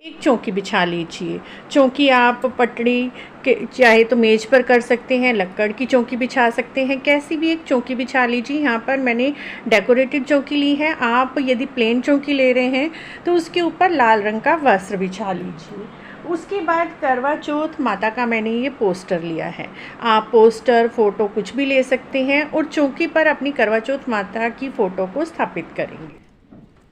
एक चौकी बिछा लीजिए। चौकी आप पटड़ी के चाहे तो मेज़ पर कर सकते हैं, लक्कड़ की चौकी बिछा सकते हैं, कैसी भी एक चौकी बिछा लीजिए। यहाँ पर मैंने डेकोरेटेड चौकी ली है। आप यदि प्लेन चौकी ले रहे हैं तो उसके ऊपर लाल रंग का वस्त्र बिछा लीजिए। उसके बाद करवा चौथ माता का मैंने ये पोस्टर लिया है। आप पोस्टर, फ़ोटो कुछ भी ले सकते हैं और चौकी पर अपनी करवा चौथ माता की फ़ोटो को स्थापित करेंगे।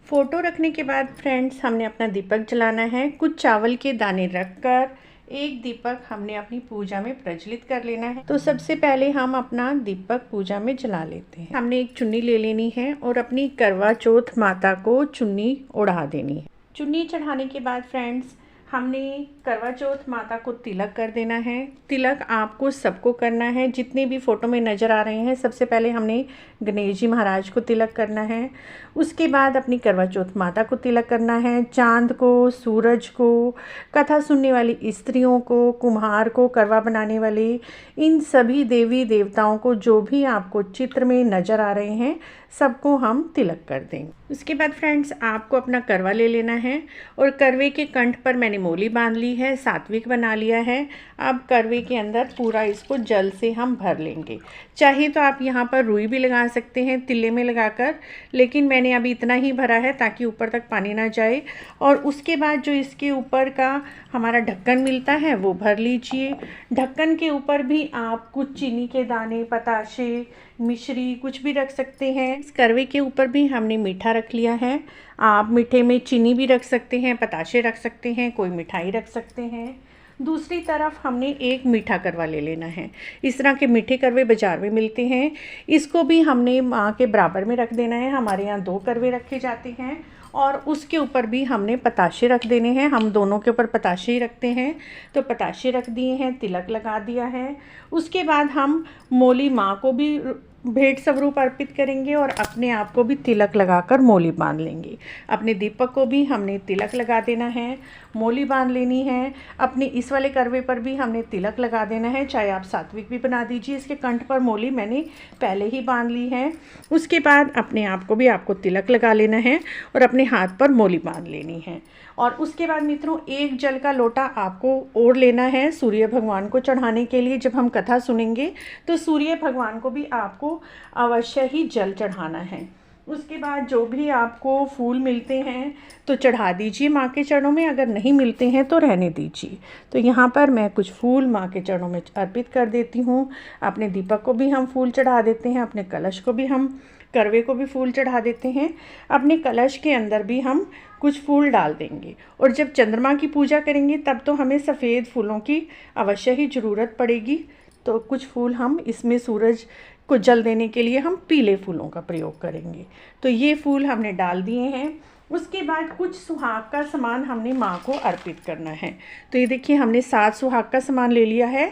फ़ोटो रखने के बाद फ्रेंड्स हमने अपना दीपक जलाना है। कुछ चावल के दाने रखकर एक दीपक हमने अपनी पूजा में प्रज्वलित कर लेना है। तो सबसे पहले हम अपना दीपक पूजा में जला लेते हैं। हमने एक चुन्नी ले लेनी है और अपनी करवा चौथ माता को चुन्नी ओढ़ा देनी है। चुन्नी चढ़ाने के बाद फ्रेंड्स हमने करवा चौथ माता को तिलक कर देना है। तिलक आपको सबको करना है, जितने भी फ़ोटो में नज़र आ रहे हैं। सबसे पहले हमने गणेश जी महाराज को तिलक करना है, उसके बाद अपनी करवा चौथ माता को तिलक करना है, चांद को, सूरज को, कथा सुनने वाली स्त्रियों को, कुम्हार को, करवा बनाने वाले, इन सभी देवी देवताओं को जो भी आपको चित्र में नज़र आ रहे हैं सबको हम तिलक कर देंगे। उसके बाद फ्रेंड्स आपको अपना करवा ले लेना है और करवे के कंठ पर मैंने मोली बांध ली है, सात्विक बना लिया है। अब करवे के अंदर पूरा इसको जल से हम भर लेंगे। चाहे तो आप यहाँ पर रुई भी लगा सकते हैं तिल्ले में लगाकर, लेकिन मैंने अभी इतना ही भरा है ताकि ऊपर तक पानी ना जाए। और उसके बाद जो इसके ऊपर का हमारा ढक्कन मिलता है वो भर लीजिए। ढक्कन के ऊपर भी आप कुछ चीनी के दाने, पताशे, मिश्री कुछ भी रख सकते हैं। इस करवे के ऊपर भी हमने मीठा रख लिया है। आप मीठे में चीनी भी रख सकते हैं, पताशे रख सकते हैं, कोई मिठाई रख सकते हैं। दूसरी तरफ हमने एक मीठा करवा ले लेना है। इस तरह के मीठे करवे बाज़ार में मिलते हैं, इसको भी हमने माँ के बराबर में रख देना है। हमारे यहाँ 2 करवे रखे जाते हैं और उसके ऊपर भी हमने पताशे रख देने हैं। हम दोनों के ऊपर पताशे ही रखते हैं, तो पताशे रख दिए हैं, तिलक लगा दिया है। उसके बाद हम मोली माँ को भी भेंट स्वरूप अर्पित करेंगे और अपने आप को भी तिलक लगाकर मोली बांध लेंगे। अपने दीपक को भी हमने तिलक लगा देना है, मोली बांध लेनी है। अपने इस वाले करवे पर भी हमने तिलक लगा देना है, चाहे आप सात्विक भी बना दीजिए। इसके कंठ पर मोली मैंने पहले ही बांध ली है। उसके बाद अपने आप को भी आपको तिलक लगा लेना है और अपने हाथ पर मोली बांध लेनी है। और उसके बाद मित्रों एक जल का लोटा आपको ओढ़ लेना है सूर्य भगवान को चढ़ाने के लिए। जब हम कथा सुनेंगे तो सूर्य भगवान को भी आपको अवश्य ही जल चढ़ाना है। उसके बाद जो भी आपको फूल मिलते हैं तो चढ़ा दीजिए माँ के चरणों में, अगर नहीं मिलते हैं तो रहने दीजिए। तो यहाँ पर मैं कुछ फूल माँ के चरणों में अर्पित कर देती हूँ। अपने दीपक को भी हम फूल चढ़ा देते हैं, अपने कलश को भी हम, करवे को भी फूल चढ़ा देते हैं। अपने कलश के अंदर भी हम कुछ फूल डाल देंगे। और जब चंद्रमा की पूजा करेंगे तब तो हमें सफ़ेद फूलों की अवश्य ही ज़रूरत पड़ेगी, तो कुछ फूल हम इसमें सूरज को जल देने के लिए हम पीले फूलों का प्रयोग करेंगे। तो ये फूल हमने डाल दिए हैं। उसके बाद कुछ सुहाग का सामान हमने माँ को अर्पित करना है। तो ये देखिए हमने 7 सुहाग का सामान ले लिया है।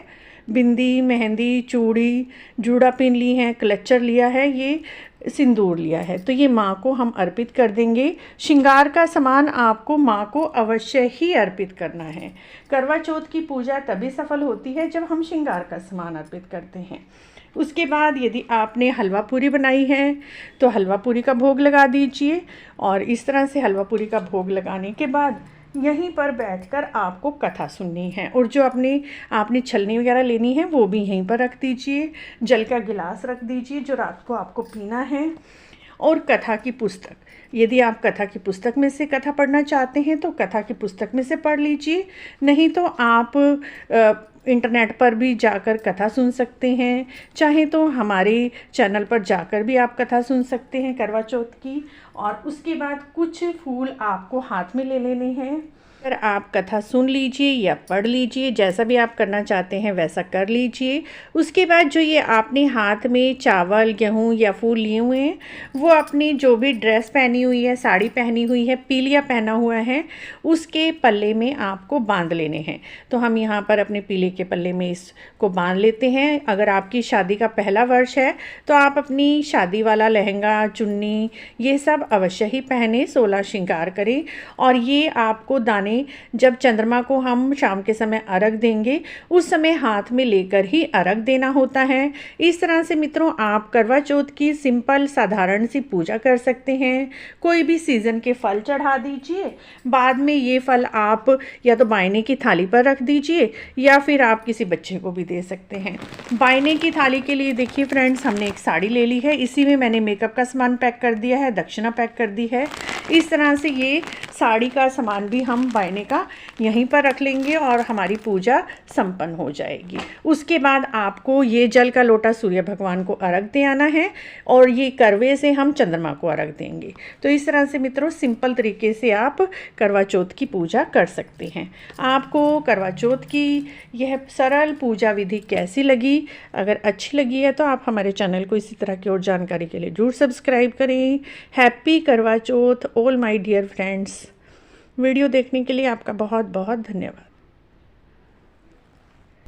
बिंदी, मेहंदी, चूड़ी, जूड़ा पिन ली है, क्लचर लिया है, ये सिंदूर लिया है। तो ये माँ को हम अर्पित कर देंगे। श्रृंगार का सामान आपको माँ को अवश्य ही अर्पित करना है। करवा चौथ की पूजा तभी सफल होती है जब हम श्रृंगार का सामान अर्पित करते हैं। उसके बाद यदि आपने हलवा पूरी बनाई है तो हलवा पूरी का भोग लगा दीजिए। और इस तरह से हलवा पूरी का भोग लगाने के बाद यहीं पर बैठकर आपको कथा सुननी है। और जो आपने छलनी वगैरह लेनी है वो भी यहीं पर रख दीजिए। जल का गिलास रख दीजिए जो रात को आपको पीना है। और कथा की पुस्तक, यदि आप कथा की पुस्तक में से कथा पढ़ना चाहते हैं तो कथा की पुस्तक में से पढ़ लीजिए, नहीं तो आप इंटरनेट पर भी जाकर कथा सुन सकते हैं। चाहे तो हमारे चैनल पर जाकर भी आप कथा सुन सकते हैं करवा चौथ की। और उसके बाद कुछ फूल आपको हाथ में ले लेने हैं। अगर आप कथा सुन लीजिए या पढ़ लीजिए, जैसा भी आप करना चाहते हैं वैसा कर लीजिए। उसके बाद जो ये आपने हाथ में चावल, गेहूँ या फूल लिए हुए हैं वो अपनी जो भी ड्रेस पहनी हुई है, साड़ी पहनी हुई है, पीलिया पहना हुआ है, उसके पल्ले में आपको बांध लेने हैं। तो हम यहाँ पर अपने पीले के पल्ले में इसको बांध लेते हैं। अगर आपकी शादी का पहला वर्ष है तो आप अपनी शादी वाला लहंगा, चुन्नी ये सब अवश्य ही पहने, 16 श्रृंगार करें। और ये आपको दाने जब चंद्रमा को हम शाम के समय अर्घ देंगे उस समय हाथ में लेकर ही अर्घ देना होता है। इस तरह से मित्रों आप करवा चौथ की सिंपल साधारण सी पूजा कर सकते हैं। कोई भी सीज़न के फल चढ़ा दीजिए। बाद में ये फल आप या तो बायने की थाली पर रख दीजिए या फिर आप किसी बच्चे को भी दे सकते हैं। बायने की थाली के लिए देखिए फ्रेंड्स, हमने एक साड़ी ले ली है, इसी में मैंने मेकअप का सामान पैक कर दिया है, दक्षिणा पैक कर दी है। इस तरह से ये साड़ी का सामान भी हम बायने का यहीं पर रख लेंगे और हमारी पूजा संपन्न हो जाएगी। उसके बाद आपको ये जल का लोटा सूर्य भगवान को अर्घ दे आना है और ये करवे से हम चंद्रमा को अर्घ देंगे। तो इस तरह से मित्रों सिंपल तरीके से आप करवा चौथ की पूजा कर सकते हैं। आपको करवा चौथ की यह सरल पूजा विधि कैसी लगी? अगर अच्छी लगी है तो आप हमारे चैनल को इसी तरह की और जानकारी के लिए जरूर सब्सक्राइब करें। Happy Karva Chauth all my dear friends. Video देखने के लिए आपका बहुत बहुत धन्यवाद।